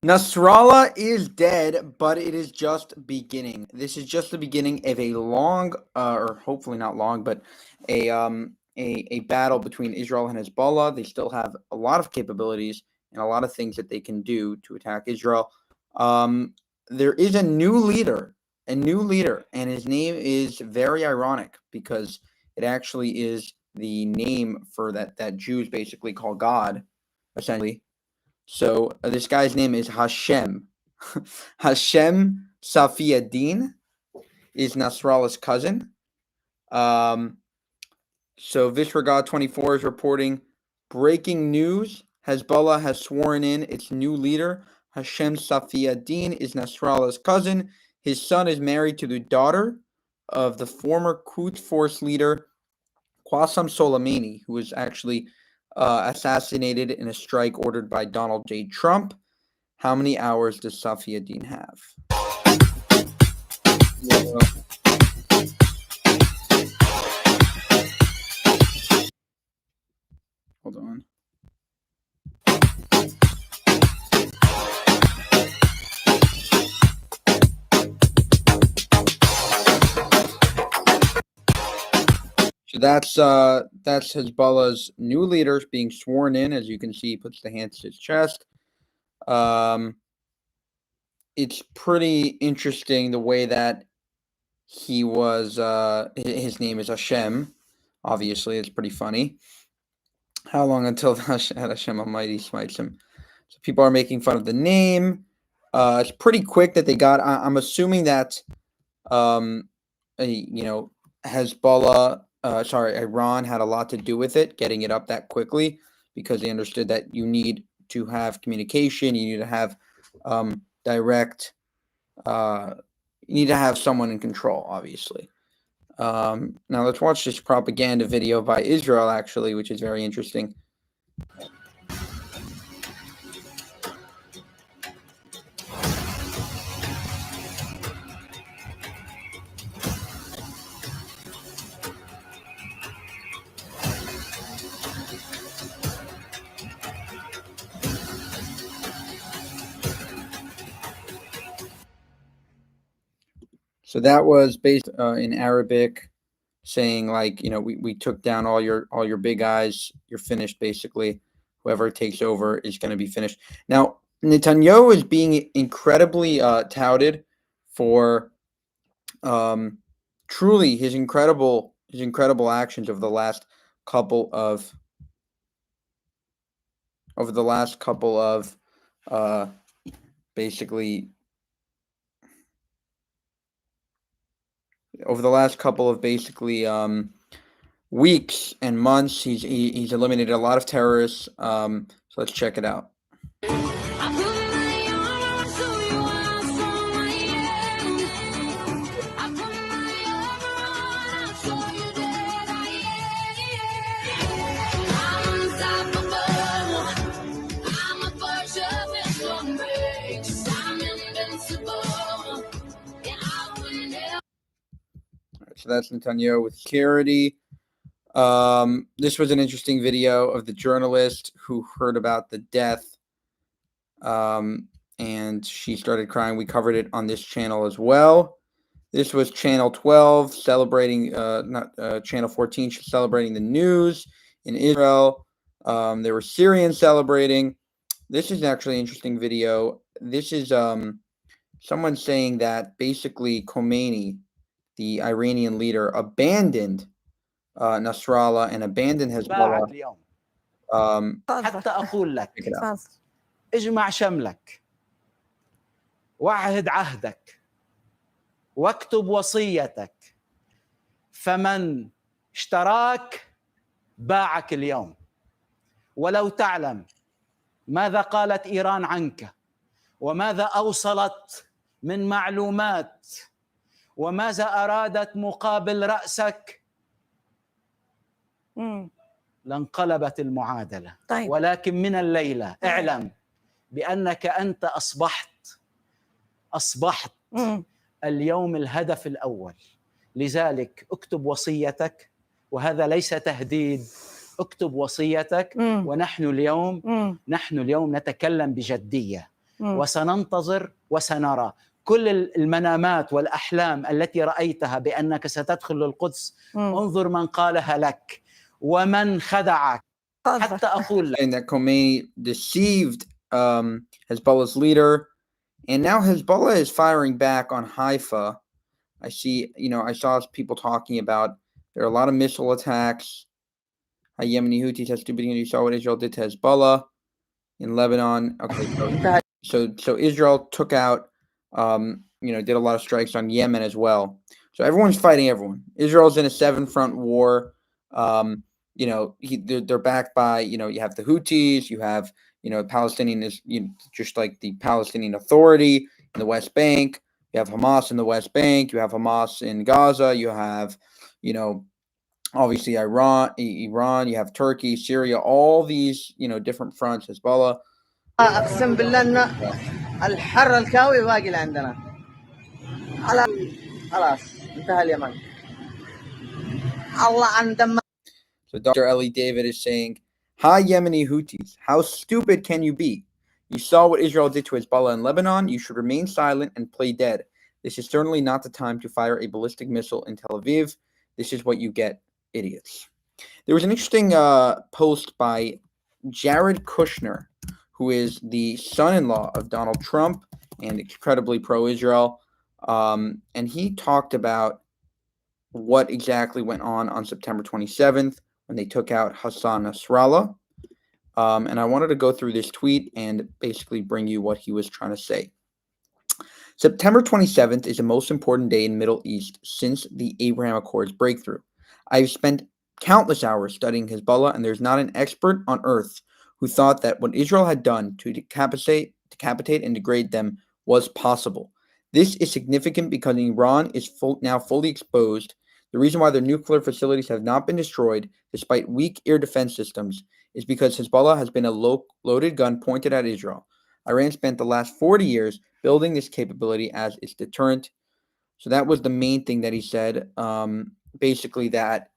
Nasrallah is dead, but it is just beginning. This is just the beginning of a long, or hopefully not long, but a battle between Israel and Hezbollah. They still have a lot of capabilities and a lot of things that they can do to attack Israel. There is a new leader, and his name is very ironic because it actually is the name for that Jews basically call God, essentially. So this guy's name is Hashem. Hashem Safiaddin is Nasrallah's cousin. So Visregard 24 is reporting breaking news. Hezbollah has sworn in its new leader. Hashem Safiaddin is Nasrallah's cousin. His son is married to the daughter of the former Quds Force leader Qassem Soleimani, who was actually assassinated in a strike ordered by Donald J. Trump. How many hours does Safiaddin have? Hold on. So that's Hezbollah's new leaders being sworn in. As you can see, he puts the hands to his chest. It's pretty interesting the way that he was. His name is Hashem. Obviously, it's pretty funny. How long until Hashem Almighty smites him? So people are making fun of the name. It's pretty quick that they got. I'm assuming that, Hezbollah. Iran had a lot to do with it, getting it up that quickly, because they understood that you need to have communication, you need to have direct, you need to have someone in control, obviously. Now let's watch this propaganda video by Israel, actually, which is very interesting. So that was based in Arabic, saying like, we took down all your big guys. You're finished, basically. Whoever takes over is going to be finished. Now, Netanyahu is being incredibly touted for truly his incredible actions over the last couple of basically. Over the last couple of weeks and months, he's eliminated a lot of terrorists. So let's check it out. So that's Netanyahu with security. This was an interesting video of the journalist who heard about the death, and she started crying. We covered it on this channel as well. This was channel 12 celebrating, channel 14 celebrating the news in Israel. There were Syrians celebrating. This is actually an interesting video. This is someone saying that basically Khomeini, the Iranian leader, abandoned Nasrallah and abandoned Hezbollah. حتى أقول لك اجمع شملك وعهد عهدك واكتب وصيتك فمن اشتراك باعك اليوم ولو تعلم ماذا قالت إيران عنك وماذا أوصلت من معلومات وماذا أرادت مقابل رأسك لانقلبت المعادلة. طيب. ولكن من الليلة اعلم بأنك أنت أصبحت اليوم الهدف الأول. لذلك اكتب وصيتك، وهذا ليس تهديد، اكتب وصيتك. ونحن اليوم نتكلم بجدية. وسننتظر وسنرى كل المنامات والأحلام التي رأيتها بأنك ستدخل للقدس. انظر من قالها لك ومن خدعك حتى أقول لك. And that Khomeini deceived Hezbollah's leader, and now Hezbollah is firing back on Haifa. I saw people talking about there are a lot of missile attacks. Yemeni Houthis have stupid. You saw what Israel did to Hezbollah in Lebanon. Okay, so Israel took out, did a lot of strikes on Yemen as well. So everyone's fighting everyone. Israel's in a 7-front war. They're backed by, you have the Houthis, you have, Palestinian is just like the Palestinian Authority in the West Bank. You have Hamas in the West Bank. You have Hamas in Gaza. You have, obviously Iran. You have Turkey, Syria. All these, different fronts. Hezbollah. أقسم بالله إن الحر الكاوي باقي عندنا على خلاص انتهى اليمن الله عندما. So Dr. Eli David is saying, "Hi Yemeni Houthis, how stupid can you be? You saw what Israel did to Hezbollah in Lebanon. You should remain silent and play dead. This is certainly not the time to fire a ballistic missile in Tel Aviv. This is what you get, idiots." There was an interesting post by Jared Kushner, who is the son-in-law of Donald Trump and incredibly pro-Israel. And he talked about what exactly went on September 27th when they took out Hassan Nasrallah. And I wanted to go through this tweet and basically bring you what he was trying to say. September 27th is the most important day in the Middle East since the Abraham Accords breakthrough. I've spent countless hours studying Hezbollah, and there's not an expert on earth who thought that what Israel had done to decapitate and degrade them was possible. This is significant because Iran is now fully exposed. The reason why their nuclear facilities have not been destroyed, despite weak air defense systems, is because Hezbollah has been a loaded gun pointed at Israel. Iran spent the last 40 years building this capability as its deterrent. So that was the main thing that he said. Basically that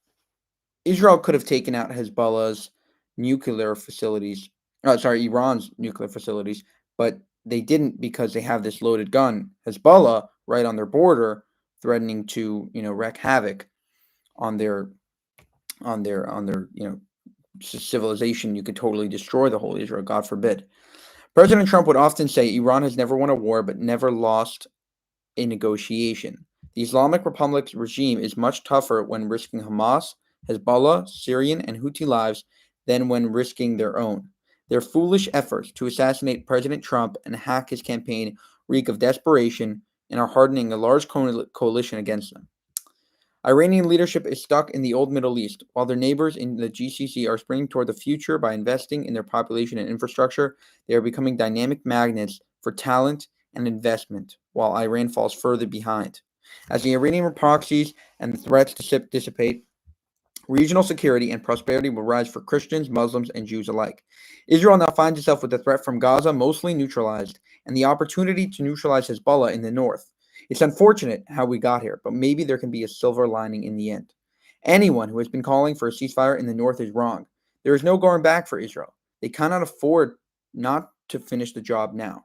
Israel could have taken out Hezbollah's nuclear facilities, Iran's nuclear facilities, but they didn't because they have this loaded gun, Hezbollah, right on their border, threatening to, wreak havoc on their civilization. You could totally destroy the whole Israel, God forbid. President Trump would often say Iran has never won a war but never lost a negotiation. The Islamic Republic's regime is much tougher when risking Hamas, Hezbollah, Syrian, and Houthi lives than when risking their own. Their foolish efforts to assassinate President Trump and hack his campaign reek of desperation and are hardening a large coalition against them. Iranian leadership is stuck in the old Middle East, while their neighbors in the GCC are springing toward the future by investing in their population and infrastructure. They are becoming dynamic magnets for talent and investment, while Iran falls further behind. As the Iranian proxies and the threats dissipate, regional security and prosperity will rise for Christians, Muslims, and Jews alike. Israel now finds itself with the threat from Gaza mostly neutralized, and the opportunity to neutralize Hezbollah in the north. It's unfortunate how we got here, but maybe there can be a silver lining in the end. Anyone who has been calling for a ceasefire in the north is wrong. There is no going back for Israel. They cannot afford not to finish the job now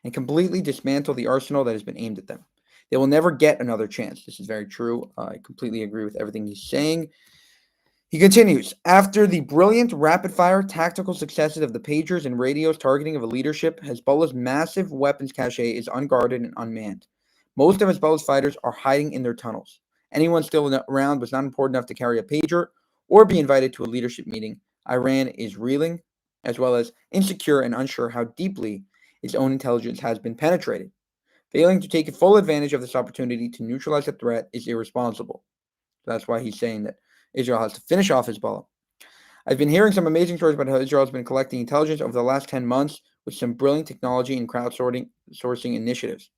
and completely dismantle the arsenal that has been aimed at them. They will never get another chance. This is very true. I completely agree with everything he's saying. He continues, after the brilliant rapid-fire tactical successes of the pagers and radios targeting of a leadership, Hezbollah's massive weapons cache is unguarded and unmanned. Most of Hezbollah's fighters are hiding in their tunnels. Anyone still around was not important enough to carry a pager or be invited to a leadership meeting. Iran is reeling, as well as insecure and unsure how deeply its own intelligence has been penetrated. Failing to take full advantage of this opportunity to neutralize the threat is irresponsible. That's why he's saying that Israel has to finish off Hezbollah. I've been hearing some amazing stories about how Israel has been collecting intelligence over the last 10 months with some brilliant technology and crowdsourcing initiatives.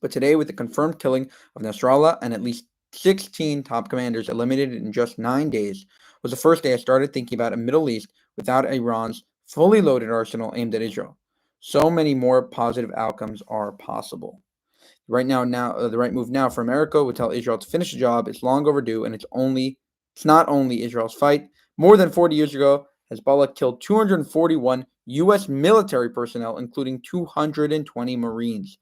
But today, with the confirmed killing of Nasrallah and at least 16 top commanders eliminated in just 9 days, was the first day I started thinking about a Middle East without Iran's fully loaded arsenal aimed at Israel. So many more positive outcomes are possible. The right move now for America would tell Israel to finish the job. It's long overdue, and it's not only Israel's fight. More than 40 years ago, Hezbollah killed 241 U.S. military personnel, including 220 Marines.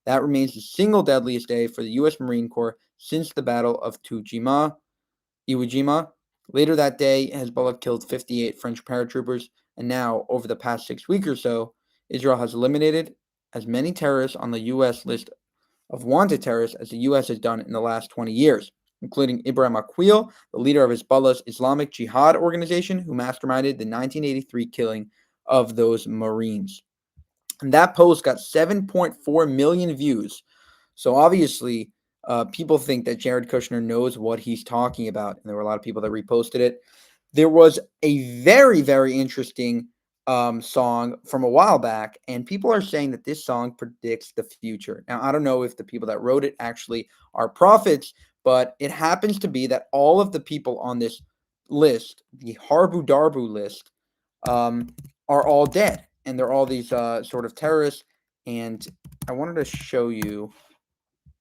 That remains the single deadliest day for the U.S. Marine Corps since the Battle of Iwo Jima. Later that day, Hezbollah killed 58 French paratroopers, and now, over the past 6 weeks or so, Israel has eliminated as many terrorists on the U.S. list of wanted terrorists as the U.S. has done in the last 20 years, including Ibrahim Aqil, the leader of Hezbollah's Islamic Jihad organization, who masterminded the 1983 killing of those Marines. And that post got 7.4 million views. So obviously, people think that Jared Kushner knows what he's talking about, and there were a lot of people that reposted it. There was a very, very interesting song from a while back, and people are saying that this song predicts the future. Now, I don't know if the people that wrote it actually are prophets, but it happens to be that all of the people on this list, the Harbu Darbu list, are all dead, and they're all these sort of terrorists. And I wanted to show you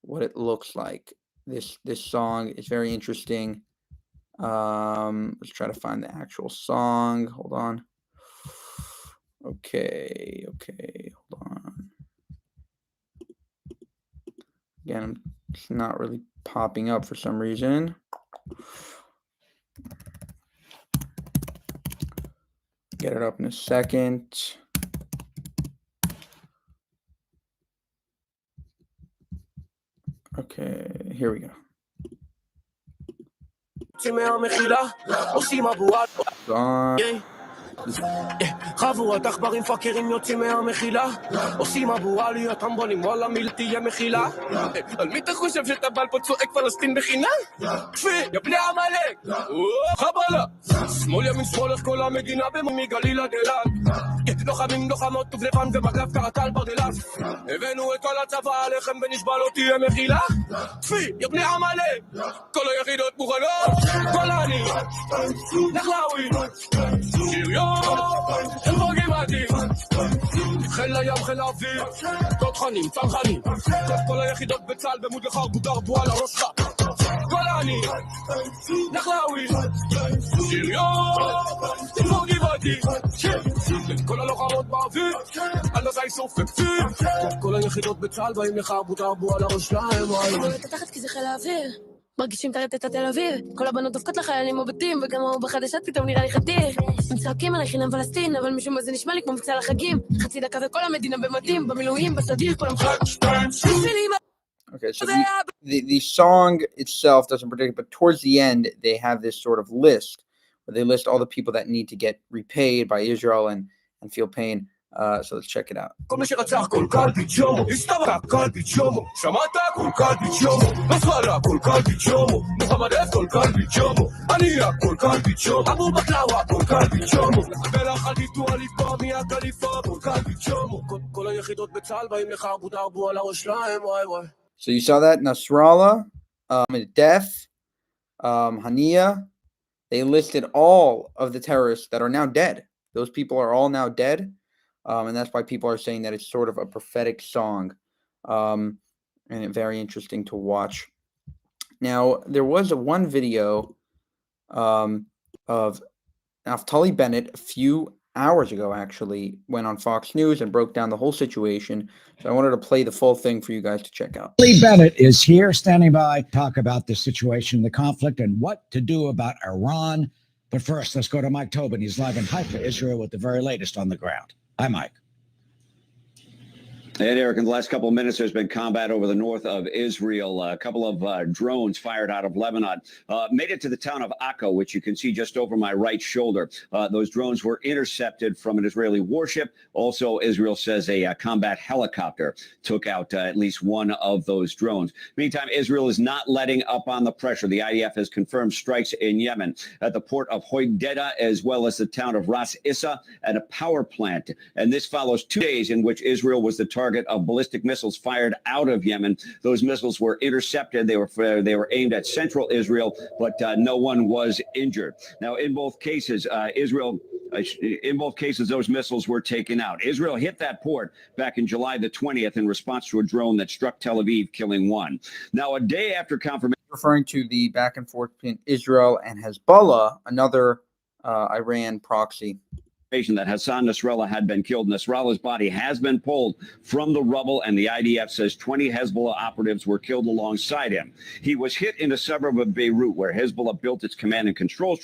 what it looks like. This song is very interesting. Let's try to find the actual song. Hold on. Okay, hold on. Again, it's not really popping up for some reason. Get it up in a second. Okay, here we go. חבורת עכברים פאקרים יוצאים מהמחילה עושים עבורה להיות המבונים וואלה מי תהיה מחילה על מי אתה חושב שאתה בעל פה צועק פלסטין בחינה? כפי יבני עמלק חבלה שמאל ימין שמאל איך כל המדינה מגליל עד אילת לוחמים לוחמות טוב לבן ובקלף קרקל ברדלס הבאנו את כל הצבא עליכם ונשבע לא תהיה מחילה כפי יבני עמלק כל היחידות מוכנות גולני נחלאווי שריון הם הורגים עדים חיל הים חיל האוויר תותחנים צנחנים כל היחידות בצה"ל במוד לך בודרבו על הראשך גולני נחלאווי שריון הם הורגים עדים כל הלוחמות באוויר על הזי סוף וקציר כל היחידות בצה"ל באים לך בודרבו על הראש שלהם אבל אתה תחת כי זה חיל האוויר מרגישים את התל אביב כל הבנות דופקות לחיילים ובתים וגם הוא בחדשות פתאום נראה לי חתיך הם צועקים עליי חינם פלסטין אבל משום מה זה נשמע לי כמו מבצע לחגים חצי דקה וכל המדינה במדים במילואים בסדיר כולם Okay, so the song itself doesn't predict it, but towards the end they have this sort of list where they list all the people that need to get repaid by Israel and feel pain. So let's check it out. כל מי שרצח כל קלפי ג'ומו, הסתברה קלפי ג'ומו, שמעת כל קלפי ג'ומו, נסראללה כל קלפי ג'ומו, מוחמד אף כל קלפי ג'ומו, עניה כל קלפי ג'ומו, אבו בקלאווה כל קלפי ג'ומו, ולאכל ביטו הליפה מהקליפה כל קלפי ג'ומו, כל היחידות בצה"ל באים לך אבו דרבו על הראש שלהם, וואי וואי. So you saw that Nasrallah, Death, Hania, they listed all of the terrorists that are now dead. Those people are all now dead. And that's why people are saying that it's sort of a prophetic song, and very interesting to watch. Now, there was one video of Naftali Bennett a few hours ago, actually, went on Fox News and broke down the whole situation. So I wanted to play the full thing for you guys to check out. Naftali Bennett is here, standing by, talk about the situation, the conflict, and what to do about Iran. But first, let's go to Mike Tobin. He's live in Haifa, Israel, with the very latest on the ground. Hi, Mike. And Eric, in the last couple of minutes, there's been combat over the north of Israel. A couple of drones fired out of Lebanon made it to the town of Akko, which you can see just over my right shoulder. Those drones were intercepted from an Israeli warship. Also, Israel says a combat helicopter took out at least one of those drones. Meantime, Israel is not letting up on the pressure. The IDF has confirmed strikes in Yemen at the port of Hodeida, as well as the town of Ras Issa and a power plant. And this follows 2 days in which Israel was the target of ballistic missiles fired out of Yemen. Those missiles were intercepted. They were aimed at central Israel, but no one was injured. Now, in both cases, those missiles were taken out. Israel hit that port back in July the 20th in response to a drone that struck Tel Aviv, killing one. Now, a day after confirmation, referring to the back and forth between Israel and Hezbollah, another Iran proxy. That Hassan Nasrallah had been killed. Nasrallah's body has been pulled from the rubble, and the IDF says 20 Hezbollah operatives were killed alongside him. He was hit in a suburb of Beirut, where Hezbollah built its command and control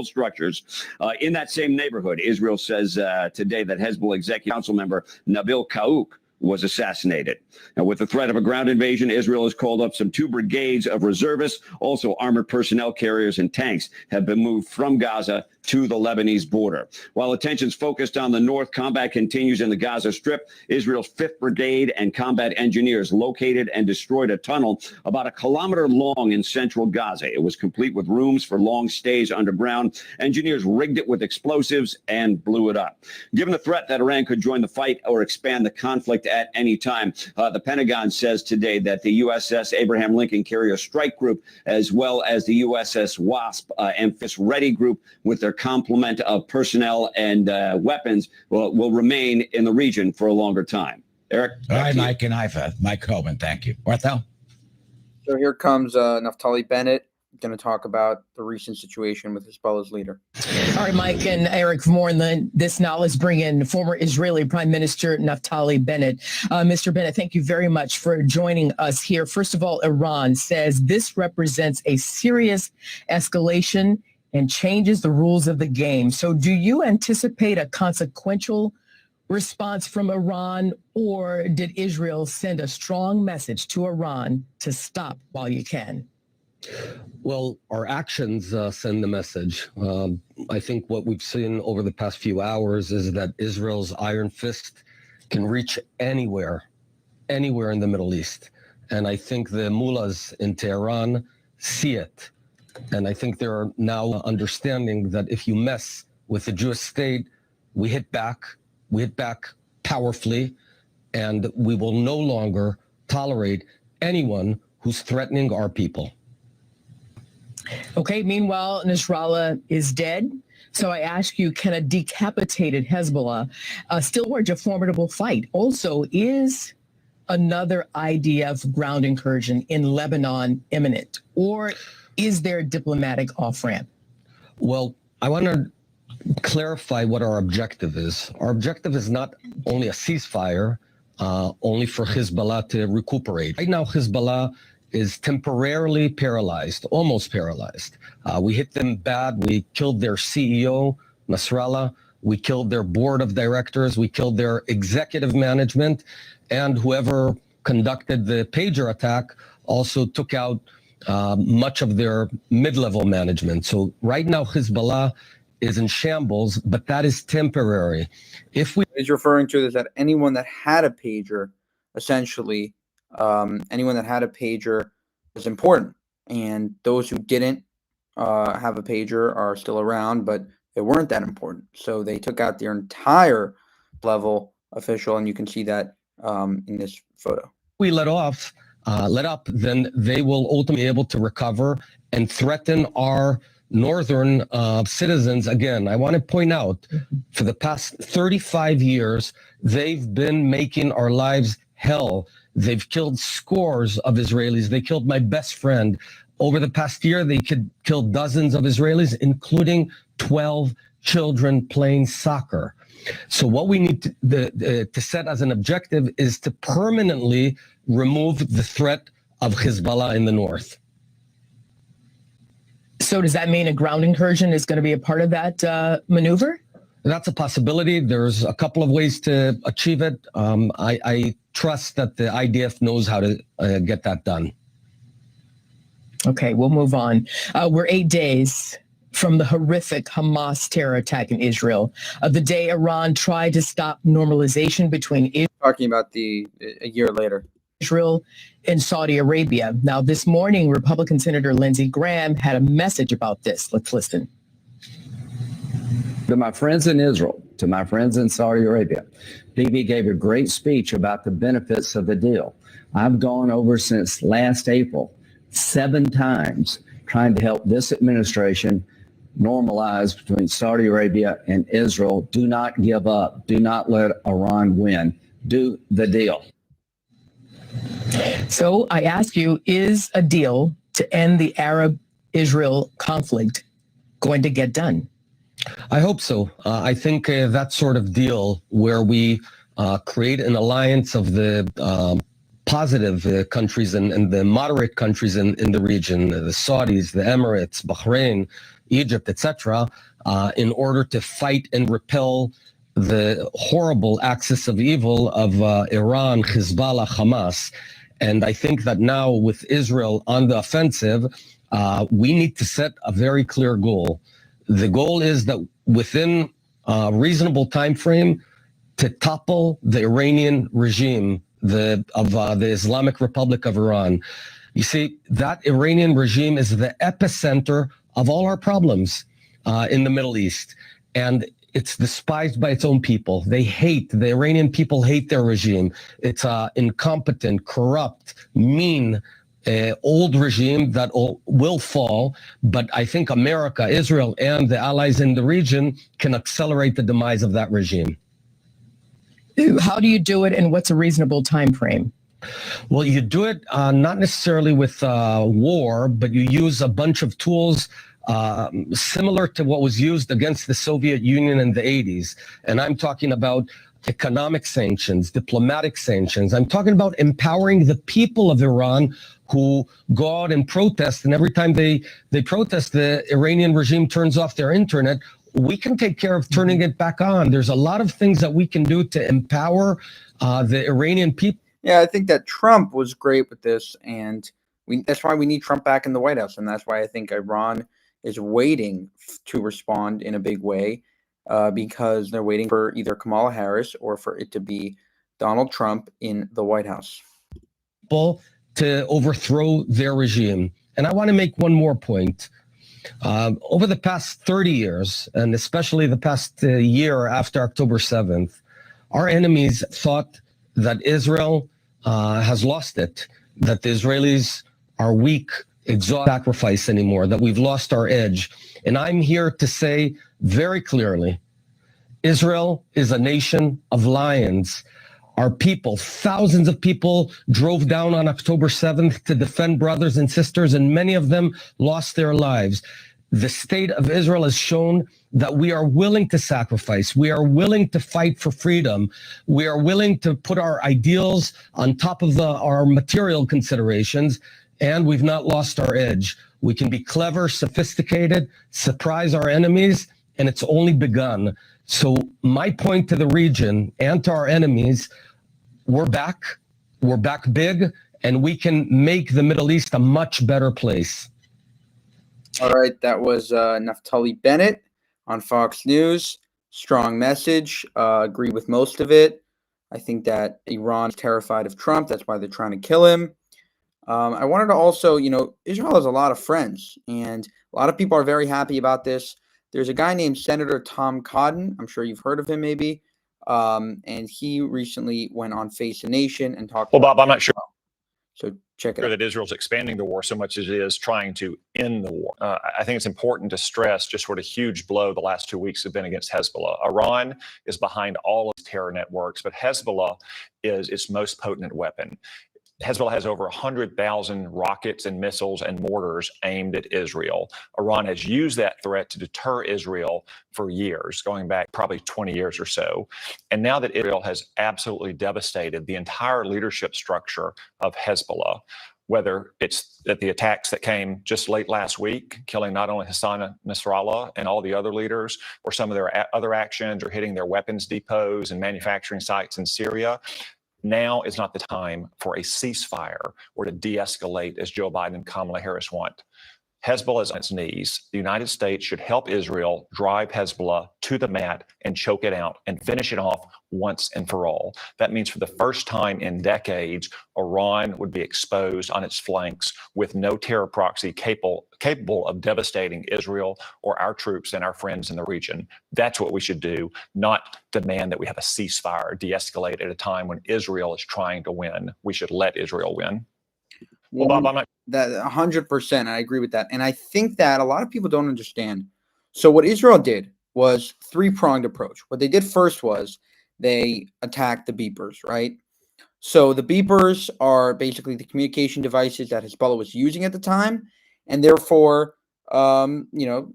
structures. In that same neighborhood, Israel says today that Hezbollah Executive Council member Nabil Kaouk was assassinated. Now, with the threat of a ground invasion, Israel has called up some 2 brigades of reservists. Also, armored personnel carriers and tanks have been moved from Gaza to the Lebanese border. While attention's focused on the north, combat continues in the Gaza Strip. Israel's 5th Brigade and combat engineers located and destroyed a tunnel about a kilometer long in central Gaza. It was complete with rooms for long stays underground. Engineers rigged it with explosives and blew it up. Given the threat that Iran could join the fight or expand the conflict at any time, the Pentagon says today that the USS Abraham Lincoln Carrier Strike Group, as well as the USS Wasp Amphibious Ready Group, with their complement of personnel and weapons, will remain in the region for a longer time. Eric? All right, Mike and Haifa. Mike Coben, thank you. Ortho? So here comes Naftali Bennett, going to talk about the recent situation with Hezbollah's leader. All right, Mike and Eric, for more on this now, let's bring in former Israeli Prime Minister Naftali Bennett. Mr. Bennett, thank you very much for joining us here. First of all, Iran says this represents a serious escalation and changes the rules of the game. So do you anticipate a consequential response from Iran, or did Israel send a strong message to Iran to stop while you can? Well, our actions send the message. I think what we've seen over the past few hours is that Israel's iron fist can reach anywhere in the Middle East. And I think the mullahs in Tehran see it. And I think they're now understanding that if you mess with the Jewish state, we hit back powerfully, and we will no longer tolerate anyone who's threatening our people. Okay, meanwhile, Nasrallah is dead. So I ask you, can a decapitated Hezbollah still wage a formidable fight? Also, is another IDF ground incursion in Lebanon imminent, or is there a diplomatic off-ramp? Well, I want to clarify what our objective is. Our objective is not only a ceasefire, only for Hezbollah to recuperate. Right now, Hezbollah is temporarily paralyzed, almost paralyzed. We hit them bad. We killed their CEO, Nasrallah. We killed their board of directors. We killed their executive management. And whoever conducted the pager attack also took out much of their mid-level management. So right now, Hezbollah is in shambles, but that is temporary. What he's referring to is that anyone that had a pager, essentially, anyone that had a pager was important, and those who didn't have a pager are still around, but they weren't that important. So they took out their entire level official, and you can see that in this photo. We let up, then they will ultimately be able to recover and threaten our northern citizens again. I want to point out, for the past 35 years, they've been making our lives hell. They've killed scores of Israelis. They killed my best friend. Over the past year, they killed dozens of Israelis, including 12 children playing soccer. So what we need to set as an objective is to permanently remove the threat of Hezbollah in the north. So does that mean a ground incursion is going to be a part of that maneuver? That's a possibility. There's a couple of ways to achieve it. I trust that the IDF knows how to get that done. Okay, we'll move on. We're 8 days from the horrific Hamas terror attack in Israel, the day Iran tried to stop normalization between Israel. Talking about a year later. Israel and Saudi Arabia. Now, this morning, Republican Senator Lindsey Graham had a message about this. Let's listen. To my friends in Israel, to my friends in Saudi Arabia, Bibi gave a great speech about the benefits of the deal. I've gone over since last April 7 times trying to help this administration normalize between Saudi Arabia and Israel. Do not give up. Do not let Iran win. Do the deal. So I ask you, is a deal to end the Arab-Israel conflict going to get done? I hope so. I think that sort of deal where we create an alliance of the positive countries and the moderate countries in the region, the Saudis, the Emirates, Bahrain, Egypt, etc., in order to fight and repel the horrible axis of evil of Iran, Hezbollah, Hamas. And I think that now with Israel on the offensive, we need to set a very clear goal. The goal is that within a reasonable time frame to topple the Iranian regime, the Islamic Republic of Iran. You see, that Iranian regime is the epicenter of all our problems in the Middle East. And it's despised by its own people. The Iranian people hate their regime. It's incompetent, corrupt, mean, old regime that will fall. But I think America, Israel, and the allies in the region can accelerate the demise of that regime. How do you do it, and what's a reasonable time frame? Well, you do it not necessarily with war, but you use a bunch of tools similar to what was used against the Soviet Union in the 80s. And I'm talking about economic sanctions, diplomatic sanctions. I'm talking about empowering the people of Iran who go out and protest. And every time they protest, the Iranian regime turns off their internet. We can take care of turning it back on. There's a lot of things that we can do to empower the Iranian people. Yeah, I think that Trump was great with this, and that's why we need Trump back in the White House, and that's why I think Iran is waiting to respond in a big way, because they're waiting for either Kamala Harris or for it to be Donald Trump in the White House. To overthrow their regime. And I want to make one more point. Over the past 30 years, and especially the past year after October 7th, our enemies thought that Israel has lost it, that the Israelis are weak, exhausted, sacrifice anymore, that we've lost our edge. And I'm here to say very clearly, Israel is a nation of lions. Our people, thousands of people drove down on October 7th to defend brothers and sisters, and many of them lost their lives. The state of Israel has shown that we are willing to sacrifice. We are willing to fight for freedom. We are willing to put our ideals on top of our material considerations, and we've not lost our edge. We can be clever, sophisticated, surprise our enemies, and it's only begun. So my point to the region and to our enemies, we're back big, and we can make the Middle East a much better place. All right, that was Naftali Bennett on Fox News. Strong message. Agree with most of it. I think that Iran's terrified of Trump. That's why they're trying to kill him. I wanted to also, Israel has a lot of friends, and a lot of people are very happy about this. There's a guy named Senator Tom Cotton. I'm sure you've heard of him, maybe. And he recently went on Face the Nation and talked. Well, Bob, I'm not sure. So check it out. That Israel's expanding the war so much as it is trying to end the war. I think it's important to stress just what a huge blow the last 2 weeks have been against Hezbollah. Iran is behind all of these terror networks, but Hezbollah is its most potent weapon. Hezbollah has over 100,000 rockets and missiles and mortars aimed at Israel. Iran has used that threat to deter Israel for years, going back probably 20 years or so. And now that Israel has absolutely devastated the entire leadership structure of Hezbollah, whether it's at the attacks that came just late last week, killing not only Hassan Nasrallah and all the other leaders, or some of their other actions, or hitting their weapons depots and manufacturing sites in Syria, now is not the time for a ceasefire or to de-escalate as Joe Biden and Kamala Harris want. Hezbollah is on its knees. The United States should help Israel drive Hezbollah to the mat and choke it out and finish it off once and for all. That means for the first time in decades, Iran would be exposed on its flanks with no terror proxy capable of devastating Israel or our troops and our friends in the region. That's what we should do, not demand that we have a ceasefire, de-escalate at a time when Israel is trying to win. We should let Israel win. Well, Bob, I'm not. That 100%, I agree with that. And I think that a lot of people don't understand. So what Israel did was three-pronged approach. What they did first was they attacked the beepers, right? So the beepers are basically the communication devices that Hezbollah was using at the time. And therefore, the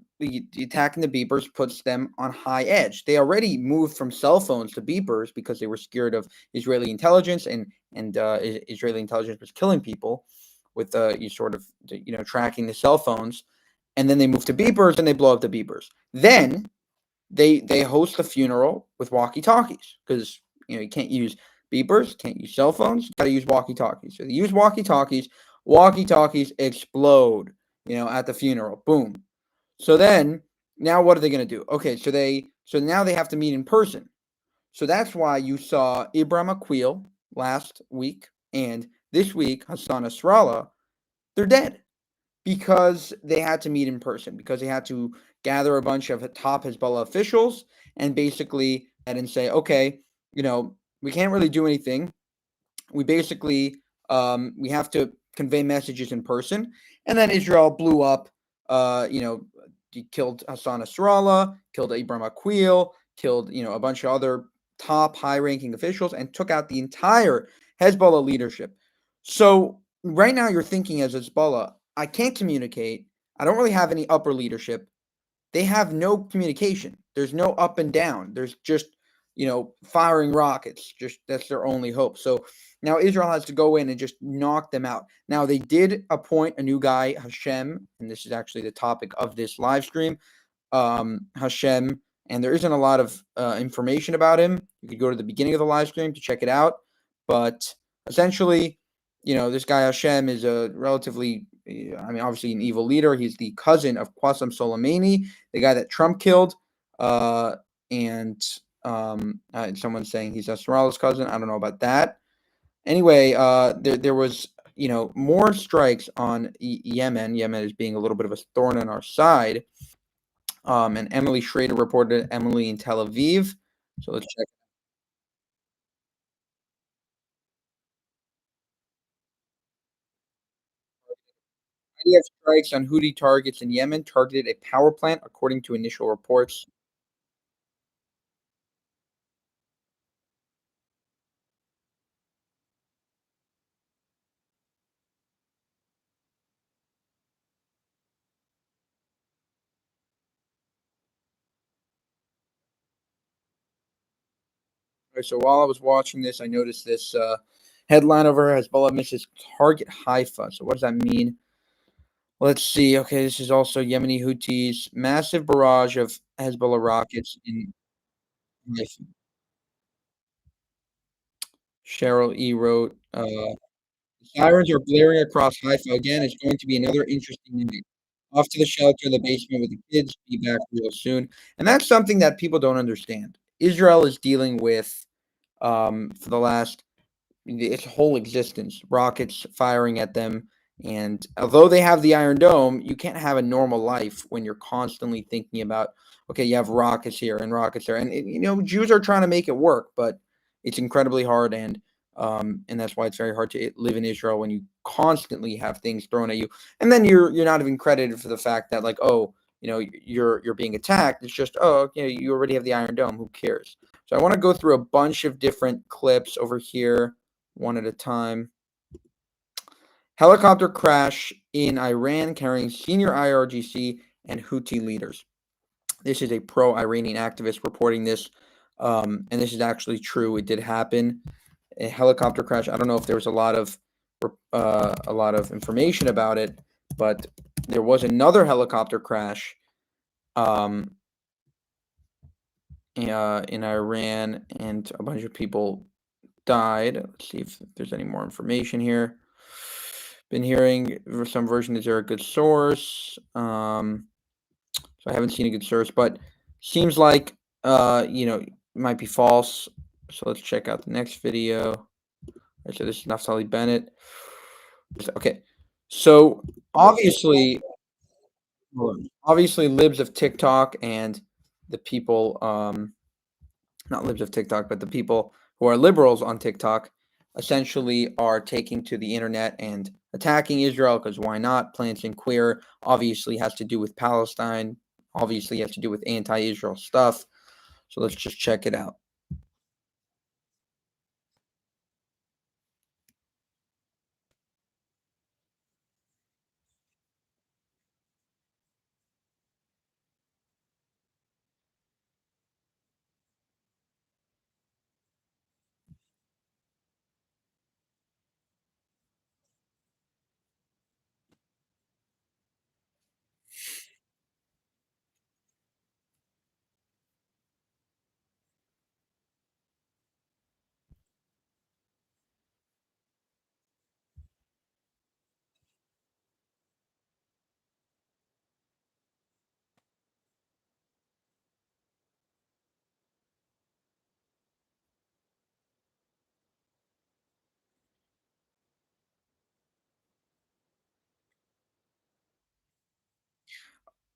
attacking the beepers puts them on high edge. They already moved from cell phones to beepers because they were scared of Israeli intelligence, and Israeli intelligence was killing people with tracking the cell phones. And then they move to beepers and they blow up the beepers. Then they host the funeral with walkie-talkies because you can't use beepers, can't use cell phones, got to use walkie-talkies. So they use walkie-talkies. Walkie-talkies explode, at the funeral. Boom. So then, now what are they going to do? Okay, so now they have to meet in person. So that's why you saw Ibrahim Akil last week and this week Hassan Nasrallah. They're dead because they had to meet in person, because they had to gather a bunch of top Hezbollah officials and basically and say, okay, we can't really do anything. We basically we have to convey messages in person. And then Israel blew up, killed Hassan Nasrallah, killed Ibrahim Akil, killed, a bunch of other top high-ranking officials, and took out the entire Hezbollah leadership. So right now you're thinking as Hezbollah, I can't communicate. I don't really have any upper leadership. They have no communication. There's no up and down. There's just, firing rockets. Just that's their only hope. So now Israel has to go in and just knock them out. Now they did appoint a new guy, Hashem, and this is actually the topic of this live stream. Hashem, and there isn't a lot of information about him. You could go to the beginning of the live stream to check it out. But essentially, this guy Hashem is a relatively, obviously an evil leader. He's the cousin of Qasem Soleimani, the guy that Trump killed. And someone's saying he's Nasrallah's cousin. I don't know about that. Anyway, there was, more strikes on Yemen. Yemen is being a little bit of a thorn on our side. And Emily Schrader reported Emily in Tel Aviv. So let's check. IDF strikes on Houthi targets in Yemen targeted a power plant, according to initial reports. Right, so while I was watching this, I noticed this headline over Hezbollah misses target Haifa. So what does that mean? Let's see. Okay, this is also Yemeni Houthis. Massive barrage of Hezbollah rockets in Haifa. Cheryl E. wrote, sirens are blaring across Haifa again. It's going to be another interesting night. Off to the shelter, the basement with the kids. Be back real soon. And that's something that people don't understand. Israel is dealing with, for the last its whole existence, rockets firing at them. And although they have the Iron Dome, you can't have a normal life when you're constantly thinking about, okay, you have rockets here and rockets there. And, Jews are trying to make it work, but it's incredibly hard. And that's why it's very hard to live in Israel when you constantly have things thrown at you. And then you're not even credited for the fact that, like, you're being attacked. It's just, you already have the Iron Dome. Who cares? So I want to go through a bunch of different clips over here, one at a time. Helicopter crash in Iran carrying senior IRGC and Houthi leaders. This is a pro-Iranian activist reporting this, and this is actually true. It did happen. A helicopter crash. I don't know if there was a lot of information about it, but there was another helicopter crash in Iran, and a bunch of people died. Let's see if there's any more information here. Been hearing some version. Is there a good source? So I haven't seen a good source, but seems like might be false. So let's check out the next video. Right, so this is Naftali Bennett. Okay, so obviously libs of TikTok and the people, not libs of TikTok, but the people who are liberals on TikTok essentially are taking to the internet and attacking Israel, because why not? Plants and Queer obviously has to do with Palestine, obviously has to do with anti-Israel stuff. So let's just check it out.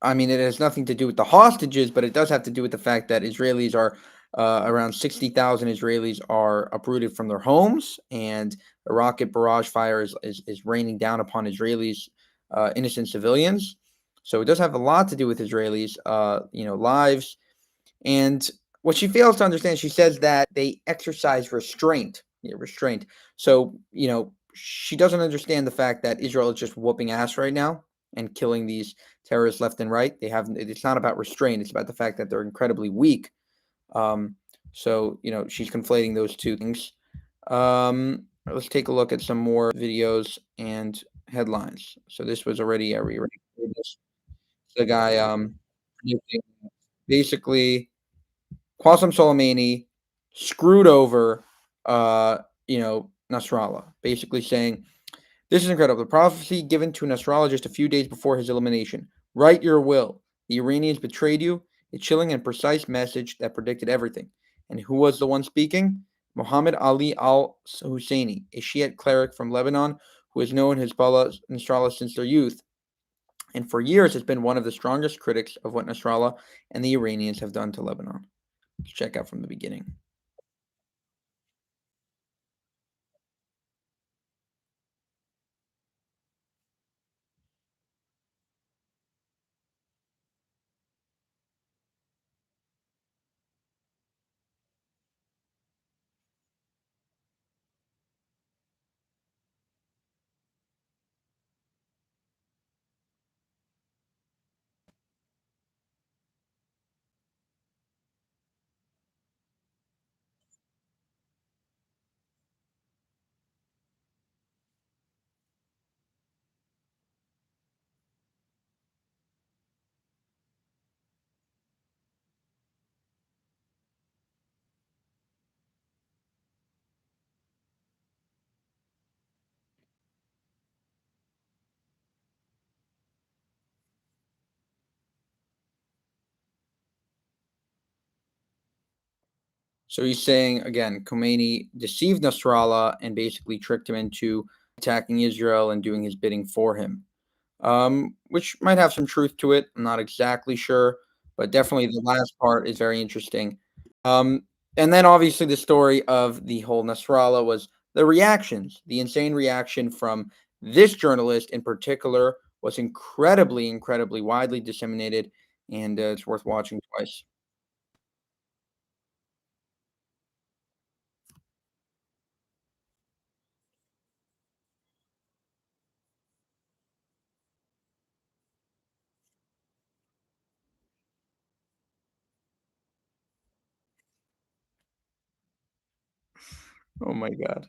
I mean, it has nothing to do with the hostages, but it does have to do with the fact that Israelis are around 60,000 Israelis are uprooted from their homes, and a rocket barrage fire is raining down upon Israelis, innocent civilians. So it does have a lot to do with Israelis, lives. And what she fails to understand, she says that they exercise restraint. Restraint. So, she doesn't understand the fact that Israel is just whooping ass right now and killing these terrorists left and right. It's not about restraint. It's about the fact that they're incredibly weak. So, she's conflating those two things. Let's take a look at some more videos and headlines. So this was already the guy basically Qasem Soleimani screwed over Nasrallah, basically saying, "This is incredible. The prophecy given to Nasrallah just a few days before his elimination. Write your will. The Iranians betrayed you. A chilling and precise message that predicted everything." And who was the one speaking? Muhammad Ali al-Husseini, a Shiite cleric from Lebanon who has known Hezbollah Nasrallah since their youth, and for years has been one of the strongest critics of what Nasrallah and the Iranians have done to Lebanon. Let's check out from the beginning. So he's saying, again, Khomeini deceived Nasrallah and basically tricked him into attacking Israel and doing his bidding for him, which might have some truth to it. I'm not exactly sure, but definitely the last part is very interesting. And then obviously the story of the whole Nasrallah was the reactions. The insane reaction from this journalist in particular was incredibly, incredibly widely disseminated, and it's worth watching twice. Oh my God.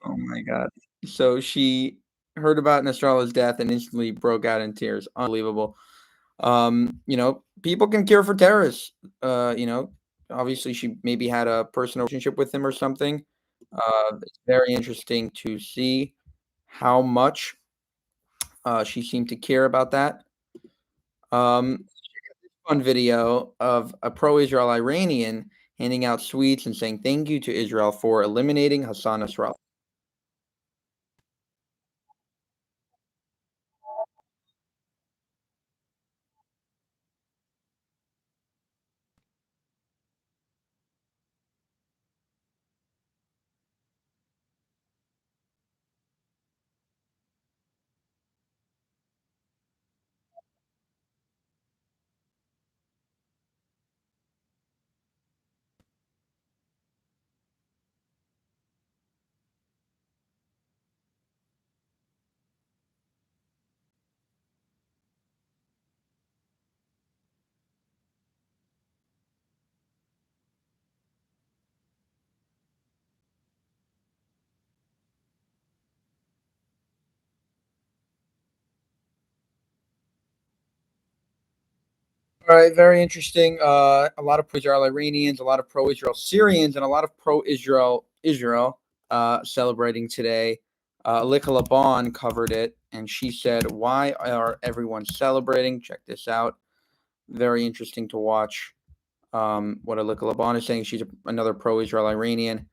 Oh my God. So she heard about Nasrallah's death and instantly broke out in tears. Unbelievable. People can care for terrorists. Obviously she maybe had a personal relationship with him or something. It's very interesting to see how much she seemed to care about that. Fun video of a pro-Israel Iranian handing out sweets and saying thank you to Israel for eliminating Hassan Nasrallah. All right, very interesting. A lot of pro-Israel Iranians, a lot of pro-Israel Syrians, and a lot of pro-Israel Israel celebrating today. Lika Laban covered it, and she said, "Why are everyone celebrating?" Check this out. Very interesting to watch what Lika Laban is saying. She's another pro-Israel Iranian.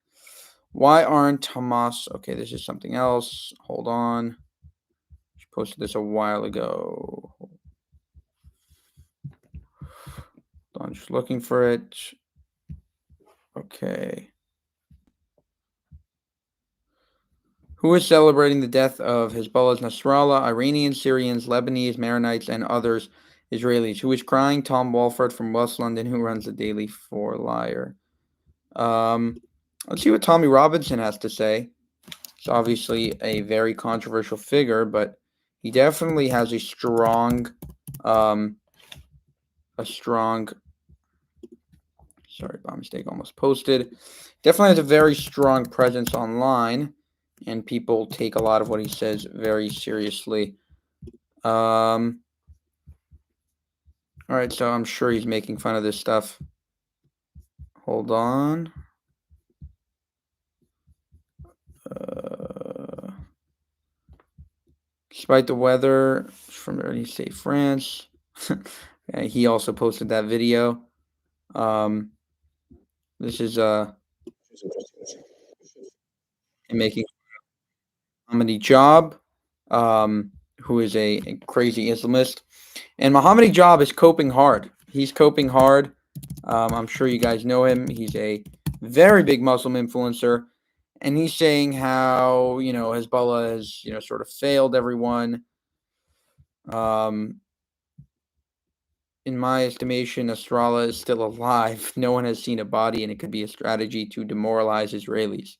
Why aren't Hamas? Okay, this is something else. Hold on. She posted this a while ago. Hold on, just looking for it. Okay. Who is celebrating the death of Hezbollah's Nasrallah, Iranians, Syrians, Lebanese, Maronites, and others Israelis? Who is crying? Tom Walford from West London, who runs the Daily for Liar. Let's see what Tommy Robinson has to say. He's obviously a very controversial figure, but he definitely has a strong, sorry, by mistake, almost posted. Definitely has a very strong presence online, and people take a lot of what he says very seriously. All right, so I'm sure he's making fun of this stuff. Hold on. Despite the weather, from Early State France. He also posted that video. This is making Ahmadinejad, who is a crazy Islamist. And Ahmadinejad is coping hard. He's coping hard. I'm sure you guys know him. He's a very big Muslim influencer. And he's saying how, Hezbollah has, sort of failed everyone. In my estimation, Nasrallah is still alive. No one has seen a body, and it could be a strategy to demoralize Israelis.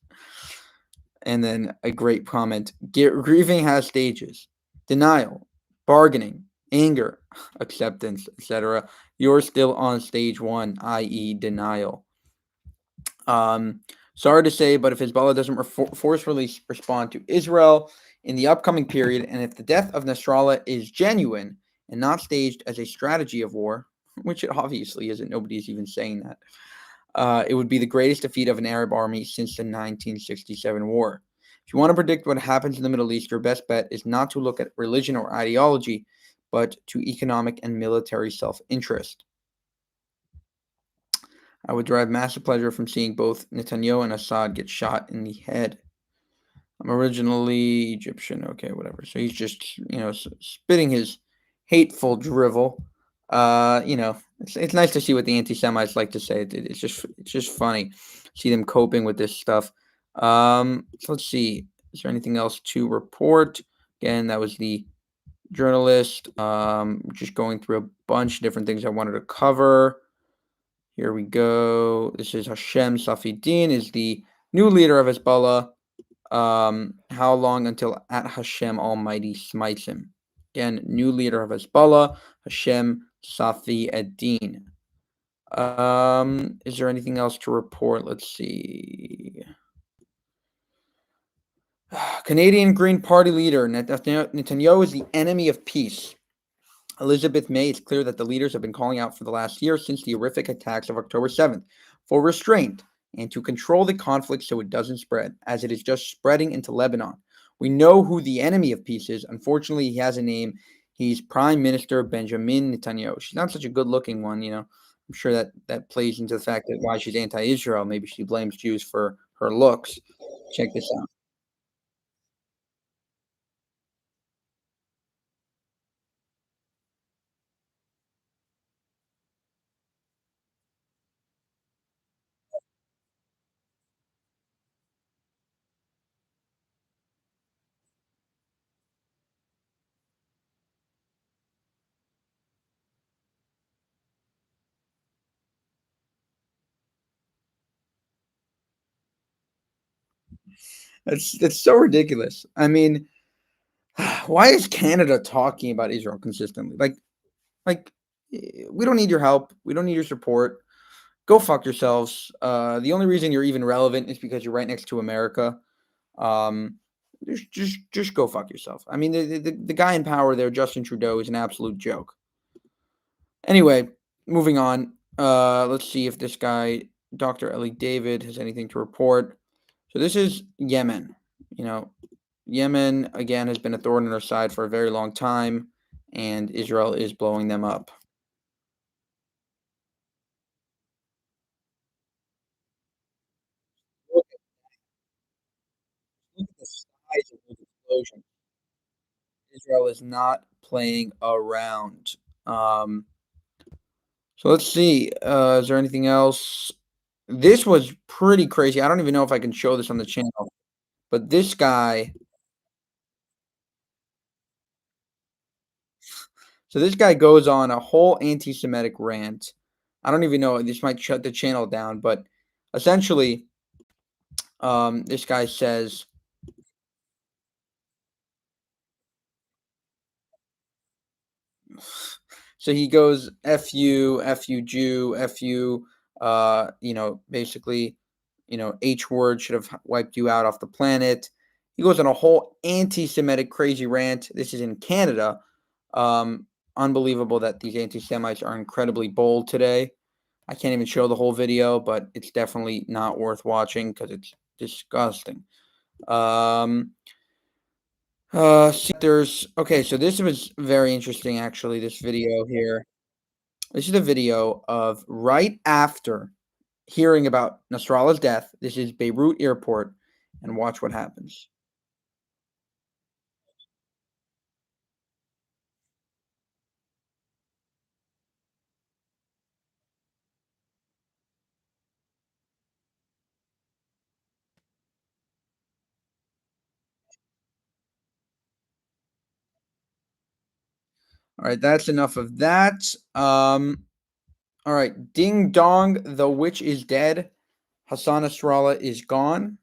And then a great comment. Grieving has stages. Denial, bargaining, anger, acceptance, etc. You're still on stage 1, i.e. denial. Sorry to say, but if Hezbollah doesn't forcefully respond to Israel in the upcoming period, and if the death of Nasrallah is genuine and not staged as a strategy of war, which it obviously isn't, nobody's even saying that, it would be the greatest defeat of an Arab army since the 1967 war. If you want to predict what happens in the Middle East, your best bet is not to look at religion or ideology, but to economic and military self-interest. I would derive massive pleasure from seeing both Netanyahu and Assad get shot in the head. I'm originally Egyptian. Okay, whatever. So he's just, spitting his hateful drivel. It's nice to see what the anti-Semites like to say. It's just funny. See them coping with this stuff. So let's see. Is there anything else to report? Again, that was the journalist. Just going through a bunch of different things I wanted to cover. Here we go. This is Hashem Safieddin, is the new leader of Hezbollah. How long until at Hashem Almighty smites him? Again, new leader of Hezbollah, Hashem Safieddin. Is there anything else to report? Let's see. Canadian Green Party leader Netanyahu is the enemy of peace. Elizabeth May, it's clear that the leaders have been calling out for the last year since the horrific attacks of October 7th for restraint and to control the conflict so it doesn't spread, as it is just spreading into Lebanon. We know who the enemy of peace is. Unfortunately, he has a name. He's Prime Minister Benjamin Netanyahu. She's not such a good-looking one, I'm sure that plays into the fact that why she's anti-Israel. Maybe she blames Jews for her looks. Check this out. That's so ridiculous. I mean, why is Canada talking about Israel consistently? Like we don't need your help. We don't need your support. Go fuck yourselves. The only reason you're even relevant is because you're right next to America. Just go fuck yourself. I mean, the guy in power there, Justin Trudeau, is an absolute joke. Anyway, moving on. Let's see if this guy, Dr. Ellie David, has anything to report. So this is Yemen. Yemen, again, has been a thorn in our side for a very long time, and Israel is blowing them up. explosion. Israel is not playing around. So let's see. Is there anything else? This was pretty crazy. I don't even know if I can show this on the channel, but this guy. So this guy goes on a whole anti-Semitic rant. I don't even know. This might shut the channel down, but essentially, this guy says. So he goes, F you, Jew, F you, basically, H word should have wiped you out off the planet. He goes on a whole anti-Semitic crazy rant. This is in Canada. Unbelievable that these anti-Semites are incredibly bold today. I can't even show the whole video, but it's definitely not worth watching because it's disgusting. Okay, so this was very interesting, actually, this video here. This is a video of right after hearing about Nasrallah's death. This is Beirut Airport, and watch what happens. All right, that's enough of that. All right, ding dong, the witch is dead. Hassan Nasrallah is gone,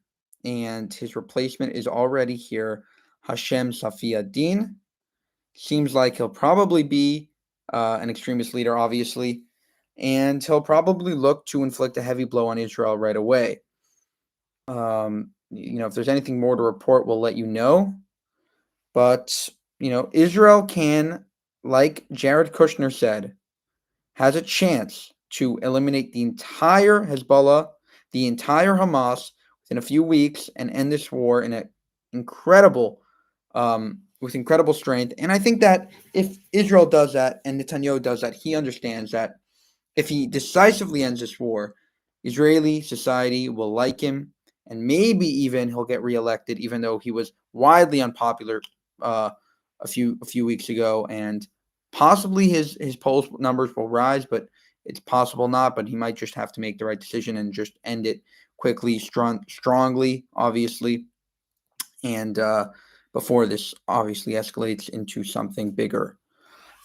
and his replacement is already here, Hashem Safiuddin. Seems like he'll probably be an extremist leader, obviously, and he'll probably look to inflict a heavy blow on Israel right away. If there's anything more to report, we'll let you know. But, Israel can, like Jared Kushner said, has a chance to eliminate the entire Hezbollah, the entire Hamas within a few weeks and end this war in an incredible, with incredible strength. And I think that if Israel does that and Netanyahu does that, he understands that if he decisively ends this war, Israeli society will like him, and maybe even he'll get reelected, even though he was widely unpopular a few weeks ago, and possibly his poll numbers will rise, but it's possible not. But he might just have to make the right decision and just end it quickly, strongly, obviously, and before this obviously escalates into something bigger.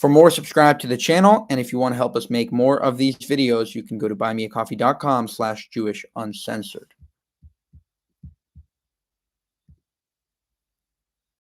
For more, subscribe to the channel, and if you want to help us make more of these videos, you can go to buymeacoffee.com/JewishUncensored.